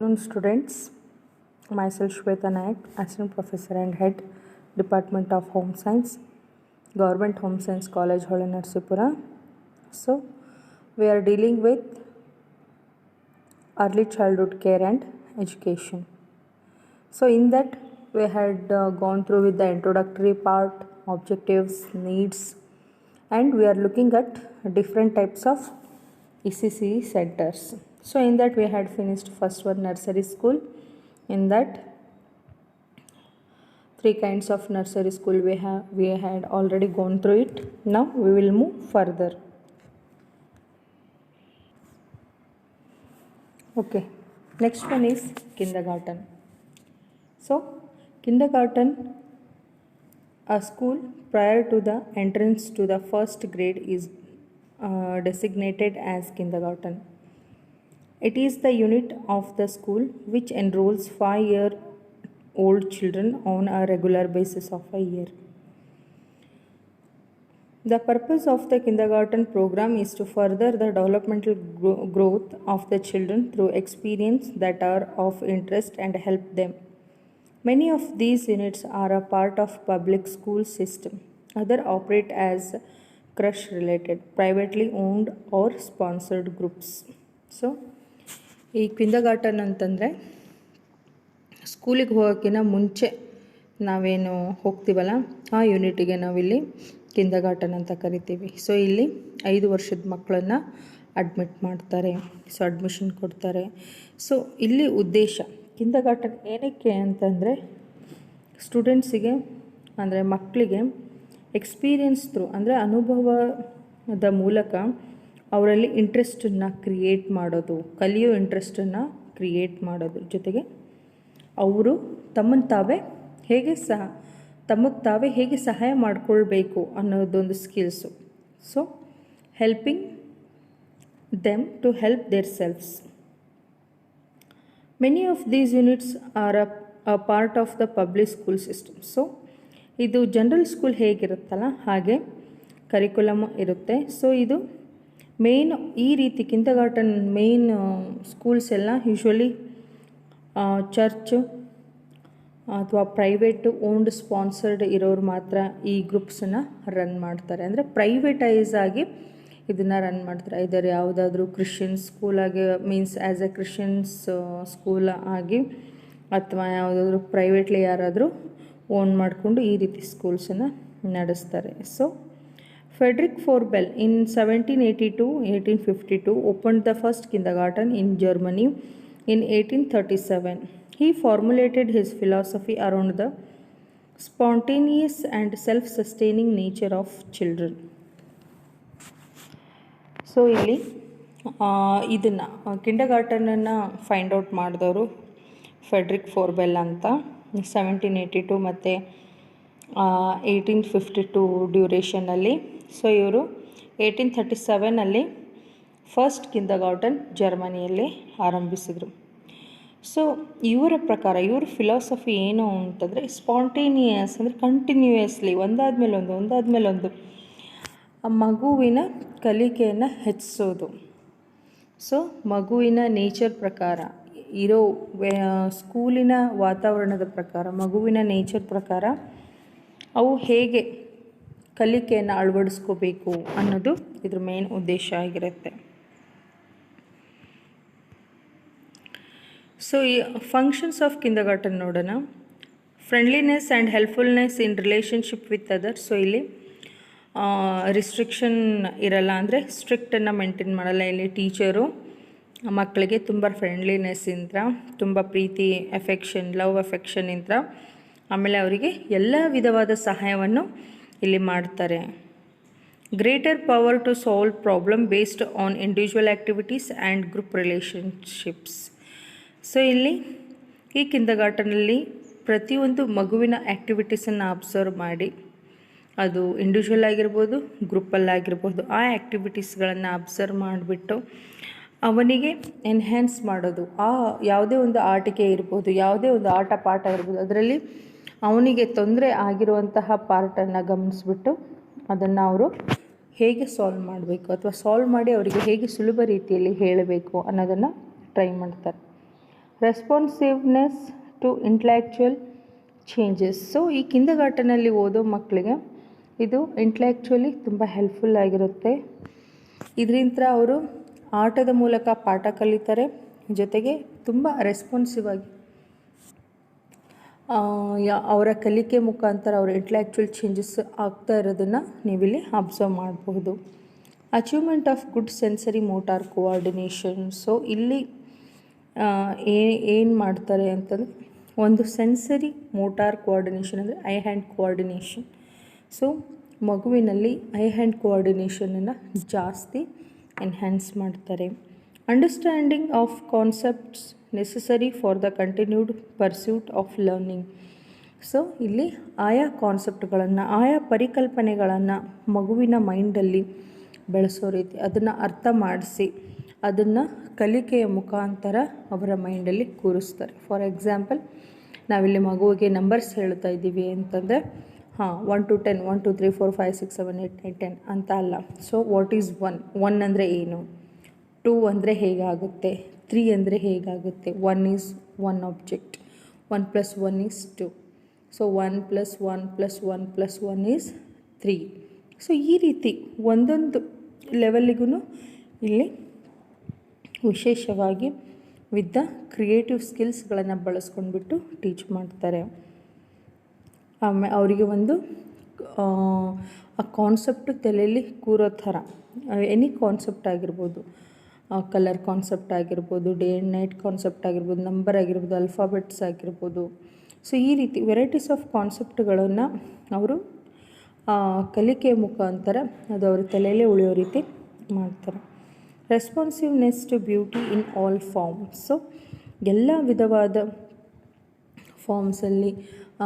Afternoon students, myself Shweta Nayak, Assistant Professor and Head, Department of Home Science, Government Home Science College, Holy Narsipura. So, we are dealing with early childhood care and education. So, in that we had gone through with the introductory part, objectives, needs, and we are looking at different types of ECC centers. So in that we had finished first one, nursery school. In that three kinds of nursery school we had already gone through it. Now we will move further. Okay, next one is kindergarten. So kindergarten, a school prior to the entrance to the first grade, is designated as kindergarten. It is the unit of the school which enrolls 5-year-old children on a regular basis of a year. The purpose of the kindergarten program is to further the developmental growth of the children through experiences that are of interest and help them. Many of these units are a part of public school system. Others operate as crush related, privately owned or sponsored groups. So, ಈ kindergarten ಅಂತಂದರೆ ಸ್ಕೂಲಿಗೆ ಹೋಗೋಕ್ಕಿಂತ ಮುಂಚೆ ನಾವೇನು ಹೋಗ್ತೀವಲ್ಲ ಆ ಯೂನಿಟಿಗೆ ನಾವಿಲ್ಲಿ kindergarten ಅಂತ ಕರಿತೀವಿ. So ಇಲ್ಲಿ 5 ವರ್ಷದ ಮಕ್ಕಳನ್ನು ಅಡ್ಮಿಟ್ ಮಾಡ್ತಾರೆ, ಸೊ ಅಡ್ಮಿಷನ್ ಕೊಡ್ತಾರೆ. ಸೊ ಇಲ್ಲಿ ಉದ್ದೇಶ ಕಿಂಡರ್ಗಾರ್ಟನ್ ಏನಕ್ಕೆ ಅಂತಂದರೆ ಸ್ಟೂಡೆಂಟ್ಸಿಗೆ ಅಂದರೆ ಮಕ್ಕಳಿಗೆ ಎಕ್ಸ್ಪೀರಿಯನ್ಸ್ ಥ್ರೂ ಅಂದರೆ ಅನುಭವದ ಮೂಲಕ ಅವರಲ್ಲಿ ಇಂಟ್ರೆಸ್ಟನ್ನು ಕ್ರಿಯೇಟ್ ಮಾಡೋದು, ಕಲಿಯೋ ಇಂಟ್ರೆಸ್ಟನ್ನು ಕ್ರಿಯೇಟ್ ಮಾಡೋದು ಜೊತೆಗೆ ಅವರು ತಮಗೆ ತಾವೇ ಹೇಗೆ ಸಹಾಯ ಮಾಡಿಕೊಳ್ಬೇಕು ಅನ್ನೋದೊಂದು skills. So helping them to help their selfs. Many of these units are a part of the public school system. So ಇದು ಜನರಲ್ ಸ್ಕೂಲ್ ಹೇಗಿರುತ್ತಲ್ಲ ಹಾಗೆ ಕರಿಕ್ಯುಲಮ್ ಇರುತ್ತೆ. ಸೊ ಇದು ಮೇನ್ ಈ ರೀತಿ ಕಿಂಡರ್ಗಾರ್ಟನ್ ಮೇನ್ ಸ್ಕೂಲ್ಸ್ ಎಲ್ಲ ಯೂಶ್ವಲಿ ಚರ್ಚ್ ಅಥವಾ private owned sponsored ಇರೋರು ಮಾತ್ರ ಈ ಗ್ರೂಪ್ಸನ್ನು ರನ್ ಮಾಡ್ತಾರೆ. ಅಂದರೆ ಪ್ರೈವೇಟೈಸ್ ಆಗಿ ಇದನ್ನು ರನ್ ಮಾಡ್ತಾರೆ. ಇದರ ಯಾವುದಾದ್ರೂ ಕ್ರಿಶ್ಚಿಯನ್ ಸ್ಕೂಲಾಗಿ means as a Christians school ಆಗಿ ಅಥವಾ ಯಾವುದಾದ್ರೂ ಪ್ರೈವೇಟ್ಲಿ ಯಾರಾದರೂ ಓನ್ ಮಾಡಿಕೊಂಡು ಈ ರೀತಿ ಸ್ಕೂಲ್ಸನ್ನು ನಡೆಸ್ತಾರೆ. So Frederick Vorbel in 1782-1852 opened the first kindergarten in Germany in 1837. He formulated his philosophy around the spontaneous and self-sustaining nature of children. So ಇಲ್ಲಿ ಇದನ್ನು ಕಿಂಡರ್ಗಾರ್ಟನನ್ನು ಫೈಂಡ್ ಔಟ್ ಮಾಡಿದವರು ಫೆಡ್ರಿಕ್ ಫೋರ್ಬೆಲ್ ಅಂತ 1782 ಮತ್ತು 1852 ಡ್ಯೂರೇಷನಲ್ಲಿ. ಸೊ ಇವರು 1837 ಫಸ್ಟ್ ಕಿಂಡರ್ಗಾರ್ಟನ್ ಜರ್ಮನಿಯಲ್ಲಿ ಆರಂಭಿಸಿದರು. ಸೊ ಇವರ ಪ್ರಕಾರ ಇವ್ರ ಫಿಲಾಸಫಿ ಏನು ಅಂತಂದರೆ ಸ್ಪಾಂಟೇನಿಯಸ್ ಅಂದರೆ ಕಂಟಿನ್ಯೂಯಸ್ಲಿ ಒಂದಾದ್ಮೇಲೊಂದು ಆ ಮಗುವಿನ ಕಲಿಕೆಯನ್ನು ಹೆಚ್ಚಿಸೋದು. ಸೊ ಮಗುವಿನ ನೇಚರ್ ಪ್ರಕಾರ ಇರೋ ಸ್ಕೂಲಿನ ವಾತಾವರಣದ ಪ್ರಕಾರ ಮಗುವಿನ ನೇಚರ್ ಪ್ರಕಾರ ಅವು ಹೇಗೆ ಕಲಿಕೆಯನ್ನು ಅಳವಡಿಸ್ಕೋಬೇಕು ಅನ್ನೋದು ಇದ್ರ ಮೇನ್ ಉದ್ದೇಶ ಆಗಿರುತ್ತೆ. ಸೊ ಈ ಫಂಕ್ಷನ್ಸ್ ಆಫ್ ಕಿಂಡರ್ಗಾರ್ಟನ್ ನೋಡೋಣ. Friendliness and helpfulness in relationship with others. So ಇಲ್ಲಿ ರಿಸ್ಟ್ರಿಕ್ಷನ್ ಇರಲ್ಲ, ಅಂದರೆ ಸ್ಟ್ರಿಕ್ಟನ್ನು ಮೇಂಟೈನ್ ಮಾಡಲ್ಲ. ಇಲ್ಲಿ ಟೀಚರು ಮಕ್ಕಳಿಗೆ ತುಂಬ ಫ್ರೆಂಡ್ಲಿನೆಸ್ಸಿಂದ, ತುಂಬ ಪ್ರೀತಿ ಲವ್ ಅಫೆಕ್ಷನಿಂದ ಆಮೇಲೆ ಅವರಿಗೆ ಎಲ್ಲ ವಿಧವಾದ ಸಹಾಯವನ್ನು ಇಲ್ಲಿ ಮಾಡ್ತಾರೆ. Greater power to solve problem based on individual activities and group relationships. So ಇಲ್ಲಿ ಈ ಕಿಂಡರ್ಗಾರ್ಟನಲ್ಲಿ ಪ್ರತಿಯೊಂದು ಮಗುವಿನ ಆ್ಯಕ್ಟಿವಿಟೀಸನ್ನು ಅಬ್ಸರ್ವ್ ಮಾಡಿ, ಅದು ಇಂಡಿವಿಜುವಲ್ ಆಗಿರ್ಬೋದು ಗ್ರೂಪಲ್ಲಾಗಿರ್ಬೋದು, ಆ ಆ್ಯಕ್ಟಿವಿಟೀಸ್ಗಳನ್ನು ಅಬ್ಸರ್ವ್ ಮಾಡಿಬಿಟ್ಟು ಅವನಿಗೆ ಎನ್ಹ್ಯಾನ್ಸ್ ಮಾಡೋದು. ಯಾವುದೇ ಒಂದು ಆಟಿಕೆ ಇರ್ಬೋದು, ಯಾವುದೇ ಒಂದು ಆಟ ಪಾಠ ಇರ್ಬೋದು, ಅದರಲ್ಲಿ ಅವನಿಗೆ ತೊಂದರೆ ಆಗಿರುವಂತಹ ಪಾರ್ಟನ್ನು ಗಮನಿಸ್ಬಿಟ್ಟು ಅದನ್ನು ಅವರು ಹೇಗೆ ಸಾಲ್ವ್ ಮಾಡಬೇಕು ಅಥವಾ ಸಾಲ್ವ್ ಮಾಡಿ ಅವರಿಗೆ ಹೇಗೆ ಸುಲಭ ರೀತಿಯಲ್ಲಿ ಹೇಳಬೇಕು ಅನ್ನೋದನ್ನು ಟ್ರೈ ಮಾಡ್ತಾರೆ. Responsiveness to intellectual changes. So ಈ ಕಿಂಡರ್ಗಾರ್ಟನಲ್ಲಿ ಓದೋ ಮಕ್ಕಳಿಗೆ ಇದು ಇಂಟಲೆಕ್ಚುಲಿ ತುಂಬ ಹೆಲ್ಪ್ಫುಲ್ ಆಗಿರುತ್ತೆ. ಇದರಿಂದ ಅವರು ಆಟದ ಮೂಲಕ ಪಾಠ ಕಲಿತಾರೆ, ಜೊತೆಗೆ ತುಂಬ ರೆಸ್ಪಾನ್ಸಿವ್ ಆಗಿ ಅವರ ಕಲಿಕೆ ಮುಖಾಂತರ ಅವರ ಇಂಟಲೆಕ್ಚುಯಲ್ ಚೇಂಜಸ್ ಆಗ್ತಾ ಇರೋದನ್ನು ನೀವಿಲ್ಲಿ ಅಬ್ಸರ್ವ್ ಮಾಡಬಹುದು. Achievement of good sensory motor coordination. So ಇಲ್ಲಿ ಏನು ಮಾಡ್ತಾರೆ ಅಂತಂದರೆ, ಒಂದು ಸೆನ್ಸರಿ ಮೋಟಾರ್ ಕೋಆರ್ಡಿನೇಷನ್ ಅಂದರೆ ಐ ಹ್ಯಾಂಡ್ ಕೋಆರ್ಡಿನೇಷನ್. ಸೊ ಮಗುವಿನಲ್ಲಿ ಐ ಹ್ಯಾಂಡ್ ಕೋಆರ್ಡಿನೇಷನನ್ನು ಜಾಸ್ತಿ ಎನ್ಹ್ಯಾನ್ಸ್ ಮಾಡ್ತಾರೆ. Understanding of concepts necessary for the continued pursuit of learning. So ಇಲ್ಲಿ ಆಯಾ ಕಾನ್ಸೆಪ್ಟ್ಗಳನ್ನು, ಆಯಾ ಪರಿಕಲ್ಪನೆಗಳನ್ನು ಮಗುವಿನ ಮೈಂಡಲ್ಲಿ ಬೆಳೆಸೋ ರೀತಿ, ಅದನ್ನು ಅರ್ಥ ಮಾಡಿಸಿ ಅದನ್ನು ಕಲಿಕೆಯ ಮುಖಾಂತರ ಅವರ ಮೈಂಡಲ್ಲಿ ಕೂರಿಸ್ತಾರೆ. ಫಾರ್ ಎಕ್ಸಾಂಪಲ್, ನಾವಿಲ್ಲಿ ಮಗುವಿಗೆ ನಂಬರ್ಸ್ ಹೇಳ್ತಾ ಇದ್ದೀವಿ ಅಂತಂದರೆ 1 to 10, 1 2 3 4 5 6 7 8 9 10 ಅಂತ ಅಲ್ಲ. ಸೊ ವಾಟ್ ಈಸ್ 1 ಅಂದರೆ ಏನು, 2 ಅಂದರೆ ಹೇಗಾಗುತ್ತೆ, 3 ಅಂದರೆ ಹೇಗಾಗುತ್ತೆ. 1 is 1 object, 1 + 1 is 2. So 1 + 1 + 1 + 1 is 3. So ಈ ರೀತಿ ಒಂದೊಂದು ಲೆವೆಲ್ಲಿಗೂ ಇಲ್ಲಿ ವಿಶೇಷವಾಗಿ ವಿತ್ ಕ್ರಿಯೇಟಿವ್ ಸ್ಕಿಲ್ಸ್ಗಳನ್ನು ಬಳಸ್ಕೊಂಡ್ಬಿಟ್ಟು ಟೀಚ್ ಮಾಡ್ತಾರೆ. ಆಮೇಲೆ ಅವರಿಗೆ ಒಂದು ಆ ಕಾನ್ಸೆಪ್ಟು ತಲೆಯಲ್ಲಿ ಕೂರೋ ಥರ, ಎನಿ ಕಾನ್ಸೆಪ್ಟ್ ಆಗಿರ್ಬೋದು, ಕಲರ್ ಕಾನ್ಸೆಪ್ಟ್ ಆಗಿರ್ಬೋದು, ಡೇ ಆ್ಯಂಡ್ ನೈಟ್ ಕಾನ್ಸೆಪ್ಟ್ ಆಗಿರ್ಬೋದು, ನಂಬರ್ ಆಗಿರ್ಬೋದು, ಅಲ್ಫಾಬೆಟ್ಸ್ ಆಗಿರ್ಬೋದು. ಸೊ ಈ ರೀತಿ ವೆರೈಟೀಸ್ ಆಫ್ ಕಾನ್ಸೆಪ್ಟ್ಗಳನ್ನು ಅವರು ಕಲಿಕೆಯ ಮುಖಾಂತರ ಅದು ಅವ್ರ ತಲೆಯಲ್ಲೇ ಉಳಿಯೋ ರೀತಿ ಮಾಡ್ತಾರೆ. Responsiveness to beauty in all forms. So ಎಲ್ಲ ವಿಧವಾದ ಫಾರ್ಮ್ಸಲ್ಲಿ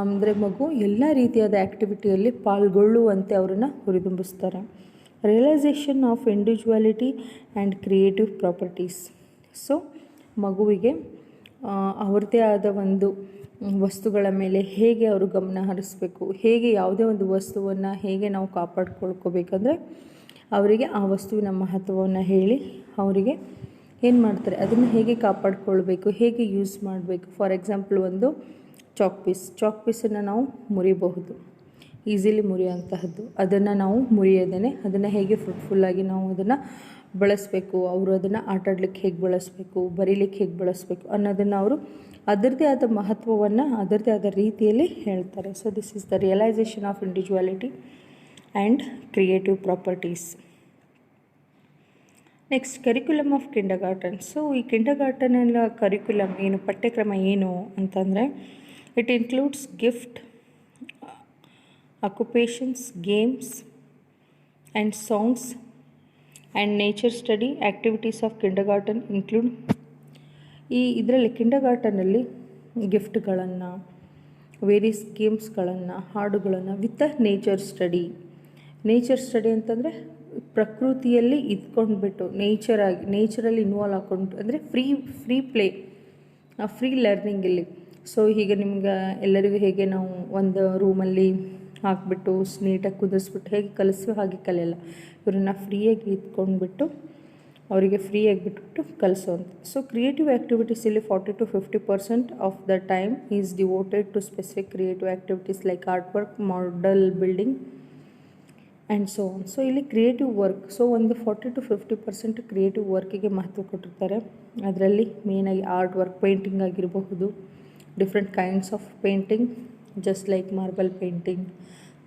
ಅಂದರೆ ಮಗು ಎಲ್ಲ ರೀತಿಯಾದ ಆ್ಯಕ್ಟಿವಿಟಿಯಲ್ಲಿ ಪಾಲ್ಗೊಳ್ಳುವಂತೆ ಅವರನ್ನು ಹುರಿದುಂಬಿಸ್ತಾರೆ. Realisation of individuality and creative properties. So ಮಗುವಿಗೆ ಅವ್ರದ್ದೇ ಆದ ಒಂದು ವಸ್ತುಗಳ ಮೇಲೆ ಹೇಗೆ ಅವರು ಗಮನ ಹರಿಸಬೇಕು, ಹೇಗೆ ಯಾವುದೇ ಒಂದು ವಸ್ತುವನ್ನು ಹೇಗೆ ನಾವು ಕಾಪಾಡ್ಕೊಳ್ಕೋಬೇಕಂದ್ರೆ ಅವರಿಗೆ ಆ ವಸ್ತುವಿನ ಮಹತ್ವವನ್ನು ಹೇಳಿ ಅವರಿಗೆ ಏನು ಮಾಡ್ತಾರೆ, ಅದನ್ನು ಹೇಗೆ ಕಾಪಾಡ್ಕೊಳ್ಬೇಕು, ಹೇಗೆ ಯೂಸ್ ಮಾಡಬೇಕು. ಫಾರ್ ಎಕ್ಸಾಂಪಲ್, ಒಂದು ಚಾಕ್ ಪೀಸನ್ನು ನಾವು ಮುರಿಬಹುದು, ಈಸಿಲಿ ಮುರಿಯುವಂತಹದ್ದು. ಅದನ್ನು ನಾವು ಮುರಿಯೋದೇ, ಅದನ್ನು ಹೇಗೆ ಫ್ರೂಟ್ಫುಲ್ಲಾಗಿ ನಾವು ಅದನ್ನು ಬಳಸಬೇಕು, ಅವರು ಅದನ್ನು ಆಟಾಡ್ಲಿಕ್ಕೆ ಹೇಗೆ ಬಳಸಬೇಕು, ಬರೀಲಿಕ್ಕೆ ಹೇಗೆ ಬಳಸಬೇಕು ಅನ್ನೋದನ್ನು ಅವರು ಅದರದ್ದೇ ಆದ ಮಹತ್ವವನ್ನು ಅದರದ್ದೇ ಆದ ರೀತಿಯಲ್ಲಿ ಹೇಳ್ತಾರೆ. So this is the realisation of individuality and creative properties. Next, curriculum of kindergarten. So ಈ ಕಿಂಡರ್ಗಾರ್ಟನ್ನ ಕರಿಕ್ಯುಲಮ್ ಏನು, ಪಠ್ಯಕ್ರಮ ಏನು ಅಂತಂದರೆ, it includes gift, occupations, games and songs and nature study. Activities of kindergarten include. ಇದರಲ್ಲಿ ಕಿಂಡರ್ಗಾರ್ಟನಲ್ಲಿ ಗಿಫ್ಟ್ಗಳನ್ನು, ವೇರಿಯಸ್ ಗೇಮ್ಸ್ಗಳನ್ನು, ಹಾಡುಗಳನ್ನು with nature study. Nature study ಅಂತಂದರೆ ಪ್ರಕೃತಿಯಲ್ಲಿ ಇದ್ಕೊಂಡ್ಬಿಟ್ಟು ನೇಚರಲ್ಲಿ ಇನ್ವಾಲ್ವ್ ಹಾಕ್ಕೊಂಡು, ಅಂದರೆ ಫ್ರೀ ಪ್ಲೇ, ಫ್ರೀ ಲರ್ನಿಂಗ್ ಇಲ್ಲಿ. ಸೊ ಹೀಗೆ ನಿಮ್ಗೆ ಎಲ್ಲರಿಗೂ ಹೇಗೆ ನಾವು ಒಂದು ರೂಮಲ್ಲಿ ಹಾಕ್ಬಿಟ್ಟು ನೀಟಾಗಿ ಕುದಿಸ್ಬಿಟ್ಟು ಹೇಗೆ ಕಲಿಸ್ತೀವಿ ಹಾಗೆ ಕಲಿಯಲ್ಲ, ಇವರನ್ನು ಫ್ರೀಯಾಗಿ ಇದ್ಕೊಂಡ್ಬಿಟ್ಟು ಅವರಿಗೆ ಫ್ರೀಯಾಗಿ ಬಿಟ್ಬಿಟ್ಟು ಕಲಿಸೋಂಥ. ಸೊ ಕ್ರಿಯೇಟಿವ್ ಆ್ಯಕ್ಟಿವಿಟೀಸ್ ಇಲ್ಲಿ 40 to 50% of the time is devoted to specific creative activities like art work, model building and so on. So ಇಲ್ಲಿ ಕ್ರಿಯೇಟಿವ್ ವರ್ಕ್, ಸೊ ಒಂದು 40 to 50% ಕ್ರಿಯೇಟಿವ್ ವರ್ಕಿಗೆ ಮಹತ್ವ ಕೊಟ್ಟಿರ್ತಾರೆ. ಅದರಲ್ಲಿ ಮೇಯ್ನಾಗಿ ಆರ್ಟ್ ವರ್ಕ್, ಪೇಂಟಿಂಗ್ ಆಗಿರಬಹುದು, different kinds of painting, just like marble painting,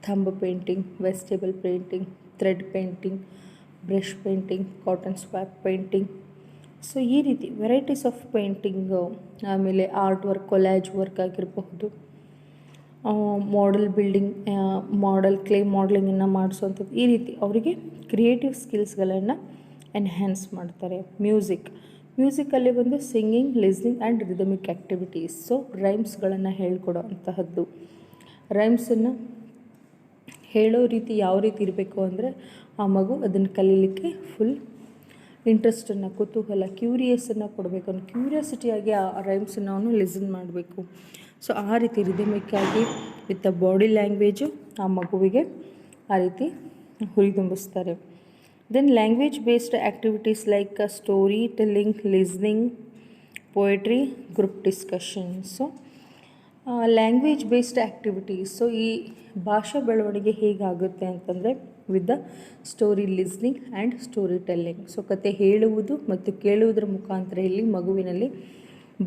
thumb painting, vegetable painting, thread painting, brush painting, cotton swap painting. So ಈ ರೀತಿ varieties of painting, ಆಮೇಲೆ art work, collage work ಆಗಿರಬಹುದು, model building, clay ಮಾಡೆಲಿಂಗನ್ನು ಮಾಡಿಸೋವಂಥದ್ದು. ಈ ರೀತಿ ಅವರಿಗೆ ಕ್ರಿಯೇಟಿವ್ ಸ್ಕಿಲ್ಸ್ಗಳನ್ನು ಎನ್ಹ್ಯಾನ್ಸ್ ಮಾಡ್ತಾರೆ. ಮ್ಯೂಸಿಕಲ್ಲಿ ಒಂದು singing, listening and rhythmic activities. So ರೈಮ್ಸ್ಗಳನ್ನು ಹೇಳ್ಕೊಡೋ ಅಂತಹದ್ದು. ರೈಮ್ಸನ್ನು ಹೇಳೋ ರೀತಿ ಯಾವ ರೀತಿ ಇರಬೇಕು ಅಂದರೆ, ಆ ಮಗು ಅದನ್ನು ಕಲೀಲಿಕ್ಕೆ ಫುಲ್ ಇಂಟ್ರೆಸ್ಟನ್ನು, ಕುತೂಹಲ, ಕ್ಯೂರಿಯಸನ್ನು ಕೊಡಬೇಕು. ಅವ್ನು ಕ್ಯೂರಿಯಾಸಿಟಿಯಾಗಿ ಆ ರೈಮ್ಸನ್ನು ಅವನು ಲಿಸನ್ ಮಾಡಬೇಕು. ಸೊ ಆ ರೀತಿ ರಿದಮಿಕ್ಕಾಗಿ ವಿತ್ ಬಾಡಿ ಲ್ಯಾಂಗ್ವೇಜು ಆ ಮಗುವಿಗೆ ಆ ರೀತಿ ಹುರಿದುಂಬಿಸ್ತಾರೆ. Then language based activities like story telling, listening, poetry, group discussions. So language based activities. So ಈ ಭಾಷಾ ಬೆಳವಣಿಗೆ ಹೇಗಾಗುತ್ತೆ ಅಂತಂದರೆ with the story listening and story telling. So ಕತೆ ಹೇಳುವುದು ಮತ್ತು ಕೇಳುವುದರ ಮುಖಾಂತರ ಇಲ್ಲಿ ಮಗುವಿನಲ್ಲಿ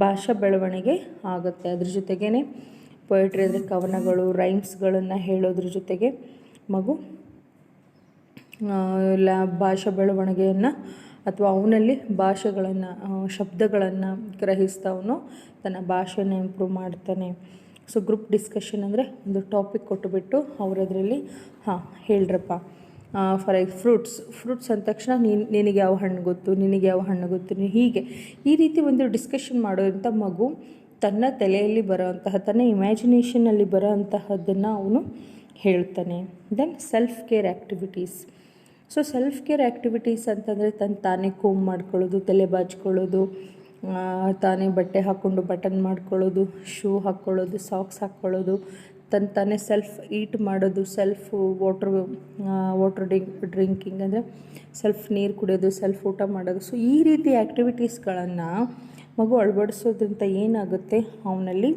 ಭಾಷಾ ಬೆಳವಣಿಗೆ ಆಗುತ್ತೆ. ಅದ್ರ ಜೊತೆಗೇ ಪೊಯೆಟ್ರಿ ಅಂದರೆ ಕವನಗಳು, ರೈಮ್ಸ್ಗಳನ್ನು ಹೇಳೋದ್ರ ಜೊತೆಗೆ ಮಗು ಭಾಷಾ ಬೆಳವಣಿಗೆಯನ್ನು ಅಥವಾ ಅವನಲ್ಲಿ ಭಾಷೆಗಳನ್ನು, ಶಬ್ದಗಳನ್ನು ಗ್ರಹಿಸ್ತಾ ಅವನು ತನ್ನ ಭಾಷೆನ ಇಂಪ್ರೂವ್ ಮಾಡ್ತಾನೆ. ಸೊ ಗ್ರೂಪ್ ಡಿಸ್ಕಷನ್ ಅಂದರೆ ಒಂದು ಟಾಪಿಕ್ ಕೊಟ್ಟುಬಿಟ್ಟು ಅವರದ್ರಲ್ಲಿ ಹೇಳ್ರಪ್ಪ, ಫಾರ್ ಫ್ರೂಟ್ಸ್ ಅಂದ ತಕ್ಷಣ ನಿನಗೆ ಯಾವ ಹಣ್ಣು ಗೊತ್ತು, ನಿನಗೆ ಯಾವ ಹಣ್ಣು ಗೊತ್ತು, ಹೀಗೆ ಈ ರೀತಿ ಒಂದು ಡಿಸ್ಕಷನ್ ಮಾಡೋಂಥ ಮಗು ತನ್ನ ತಲೆಯಲ್ಲಿ ಬರೋವಂತಹ, ತನ್ನ ಇಮ್ಯಾಜಿನೇಷನಲ್ಲಿ ಬರೋವಂತಹದ್ದನ್ನು ಅವನು ಹೇಳ್ತಾನೆ. Then self care activities. So self care activities ಅಂತಂದರೆ ತಾನೇ ಕೋಮ್ ಮಾಡ್ಕೊಳ್ಳೋದು, ತಲೆ ಬಾಚ್ಕೊಳ್ಳೋದು, ತಾನೇ ಬಟ್ಟೆ ಹಾಕ್ಕೊಂಡು ಬಟನ್ ಮಾಡ್ಕೊಳ್ಳೋದು, ಶೂ ಹಾಕ್ಕೊಳ್ಳೋದು, ಸಾಕ್ಸ್ ಹಾಕ್ಕೊಳ್ಳೋದು, ತಾನೇ ಸೆಲ್ಫ್ ಈಟ್ ಮಾಡೋದು, ಸೆಲ್ಫ್ ವಾಟ್ರ್ ಡ್ರಿಂಕಿಂಗ್ ಅಂದರೆ ಸೆಲ್ಫ್ ನೀರು ಕುಡಿಯೋದು, ಸೆಲ್ಫ್ ಊಟ ಮಾಡೋದು. ಸೊ ಈ ರೀತಿ ಆ್ಯಕ್ಟಿವಿಟೀಸ್ಗಳನ್ನು ಮಗು ಅಳವಡಿಸೋದ್ರಿಂದ ಏನಾಗುತ್ತೆ, ಅವನಲ್ಲಿ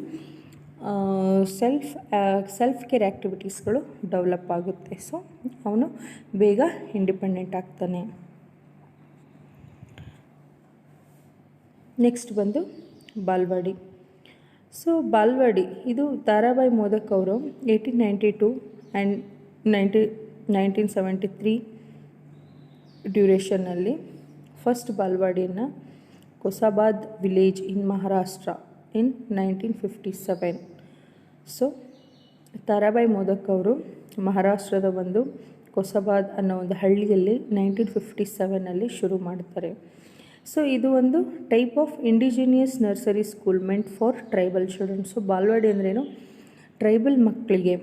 ಸೆಲ್ಫ್ ಕೇರ್ ಆ್ಯಕ್ಟಿವಿಟೀಸ್ಗಳು ಡೆವಲಪ್ ಆಗುತ್ತೆ. ಸೊ ಅವನು ಬೇಗ ಇಂಡಿಪೆಂಡೆಂಟ್ ಆಗ್ತಾನೆ. ನೆಕ್ಸ್ಟ್ ಬಂದು ಬಾಲ್ವಾಡಿ. ಸೊ ಬಾಲ್ವಾಡಿ ಇದು ತಾರಾಬಾಯಿ ಮೋದಕ್ ಅವರು 1892 ಆ್ಯಂಡ್ 1973 ಡ್ಯೂರೇಷನ್ನಲ್ಲಿ ಫಸ್ಟ್ ಬಾಲ್ವಾಡಿಯನ್ನು Kosbad village in Maharashtra in 1957. So Tarabai Modak ಅವರು ಮಹಾರಾಷ್ಟ್ರದ ಒಂದು ಕೊಸಾಬಾದ್ ಅನ್ನೋ ಒಂದು ಹಳ್ಳಿಯಲ್ಲಿ 1957 ಶುರು ಮಾಡ್ತಾರೆ. ಸೊ ಇದು ಒಂದು type of indigenous nursery school meant for tribal children. So balwadi ಅಂದ್ರೇನು, ಟ್ರೈಬಲ್ ಮಕ್ಕಳಿಗೆ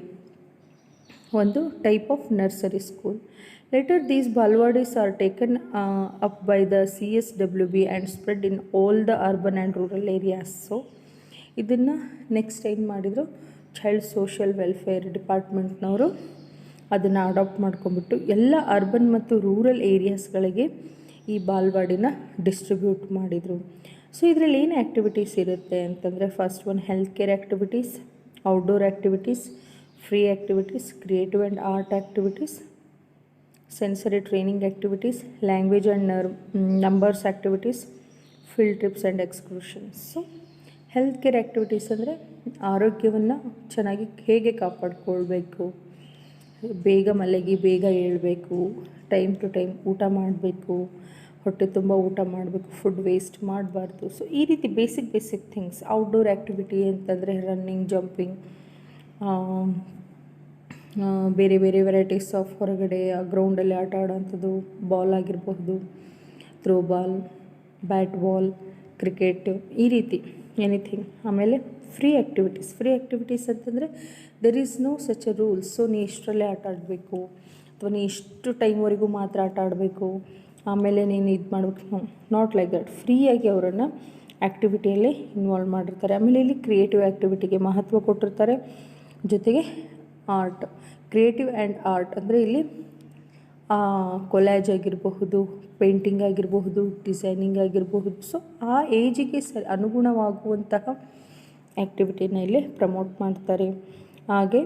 ಒಂದು type of nursery school. Later these balwadis are taken up by the CSWB and spread in all the urban and rural areas. So ಇದನ್ನು next ಏನು ಮಾಡಿದರು, child social welfare ಡಿಪಾರ್ಟ್ಮೆಂಟ್ನವರು ಅದನ್ನು adapt ಮಾಡ್ಕೊಂಬಿಟ್ಟು ಎಲ್ಲ urban ಮತ್ತು rural ಏರಿಯಾಸ್ಗಳಿಗೆ ಈ ಬಾಲ್ವಾಡಿನ ಡಿಸ್ಟ್ರಿಬ್ಯೂಟ್ ಮಾಡಿದರು. ಸೊ ಇದರಲ್ಲಿ ಏನು ಆ್ಯಕ್ಟಿವಿಟೀಸ್ ಇರುತ್ತೆ ಅಂತಂದರೆ, first one health care activities, outdoor activities, free activities, creative and art activities, sensory training activities, language and numbers activities, field trips and excursions. So health care activities ಅಂದರೆ ಆರೋಗ್ಯವನ್ನು ಚೆನ್ನಾಗಿ ಹೇಗೆ ಕಾಪಾಡಿಕೊಳ್ಬೇಕು, ಬೇಗ ಮಲಗಿ ಬೇಗ ಏಳಬೇಕು, ಟೈಮ್ ಟು ಟೈಮ್ ಊಟ ಮಾಡಬೇಕು, ಹೊಟ್ಟೆ ತುಂಬ ಊಟ ಮಾಡಬೇಕು, ಫುಡ್ ವೇಸ್ಟ್ ಮಾಡಬಾರ್ದು. ಸೊ ಈ ರೀತಿ ಬೇಸಿಕ್ ಥಿಂಗ್ಸ್. ಔಟ್ಡೋರ್ ಆ್ಯಕ್ಟಿವಿಟಿ ಅಂತಂದರೆ ರನ್ನಿಂಗ್, ಜಂಪಿಂಗ್, ಬೇರೆ ಬೇರೆ ವೆರೈಟೀಸ್ ಆಫ್ ಹೊರಗಡೆ ಗ್ರೌಂಡಲ್ಲಿ ಆಟ ಆಡೋವಂಥದ್ದು, ಬಾಲ್ ಆಗಿರಬಹುದು, throw ball, bat ball, cricket, ಈ ರೀತಿ ಎನಿಥಿಂಗ್. ಆಮೇಲೆ ಫ್ರೀ ಆ್ಯಕ್ಟಿವಿಟೀಸ್ ಅಂತಂದರೆ there is no such a rules. So ನೀ ಇಷ್ಟರಲ್ಲೇ ಆಟ ಆಡಬೇಕು ಅಥವಾ ನೀ ಇಷ್ಟು ಟೈಮ್ವರೆಗೂ ಮಾತ್ರ ಆಟ ಆಡಬೇಕು, ಆಮೇಲೆ ನೀನು ಇದು ಮಾಡಬೇಕು, ನಾಟ್ ಲೈಕ್ ದಟ್. ಫ್ರೀಯಾಗಿ ಅವರನ್ನು ಆ್ಯಕ್ಟಿವಿಟಿಯಲ್ಲಿ ಇನ್ವಾಲ್ವ್ ಮಾಡಿರ್ತಾರೆ. ಆಮೇಲೆ ಇಲ್ಲಿ ಕ್ರಿಯೇಟಿವ್ ಆ್ಯಕ್ಟಿವಿಟಿಗೆ ಮಹತ್ವ ಕೊಟ್ಟಿರ್ತಾರೆ. ಜೊತೆಗೆ ಆರ್ಟ್, ಕ್ರಿಯೇಟಿವ್ ಆ್ಯಂಡ್ ಆರ್ಟ್ ಅಂದರೆ ಇಲ್ಲಿ ಕೊಲ್ಯಾಜ್ ಆಗಿರಬಹುದು, ಪೇಂಟಿಂಗ್ ಆಗಿರಬಹುದು, ಡಿಸೈನಿಂಗ್ ಆಗಿರಬಹುದು. ಸೊ ಆ ಏಜಿಗೆ ಅನುಗುಣವಾಗುವಂತಹ ಆ್ಯಕ್ಟಿವಿಟಿನ ಇಲ್ಲಿ ಪ್ರಮೋಟ್ ಮಾಡ್ತಾರೆ. ಹಾಗೆ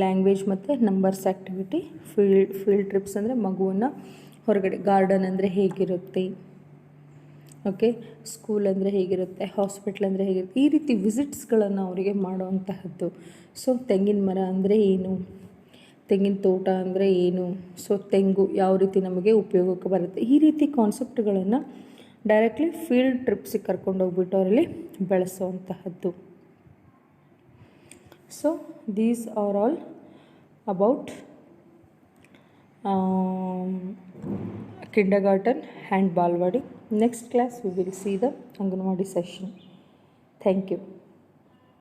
ಲ್ಯಾಂಗ್ವೇಜ್ ಮತ್ತು ನಂಬರ್ಸ್ ಆ್ಯಕ್ಟಿವಿಟಿ, ಫೀಲ್ಡ್ ಟ್ರಿಪ್ಸ್ ಅಂದರೆ ಮಗುವನ್ನು ಹೊರಗಡೆ, ಗಾರ್ಡನ್ ಅಂದರೆ ಹೇಗಿರುತ್ತೆ, ಓಕೆ, ಸ್ಕೂಲ್ ಅಂದರೆ ಹೇಗಿರುತ್ತೆ, ಹಾಸ್ಪಿಟ್ಲ್ ಅಂದರೆ ಹೇಗಿರುತ್ತೆ, ಈ ರೀತಿ ವಿಸಿಟ್ಸ್ಗಳನ್ನು ಅವರಿಗೆ ಮಾಡುವಂತಹದ್ದು. ಸೊ ತೆಂಗಿನ ಮರ ಅಂದರೆ ಏನು, ತೆಂಗಿನ ತೋಟ ಅಂದರೆ ಏನು, ಸೊ ತೆಂಗು ಯಾವ ರೀತಿ ನಮಗೆ ಉಪಯೋಗಕ್ಕೆ ಬರುತ್ತೆ, ಈ ರೀತಿ ಕಾನ್ಸೆಪ್ಟ್ಗಳನ್ನು ಡೈರೆಕ್ಟ್ಲಿ ಫೀಲ್ಡ್ ಟ್ರಿಪ್ಸಿಗೆ ಕರ್ಕೊಂಡೋಗ್ಬಿಟ್ಟು ಅವರಲ್ಲಿ ಬೆಳೆಸೋವಂತಹದ್ದು. So these are all about kindergarten and Balwadi. Next class we will see the Anganwadi session. Thank you.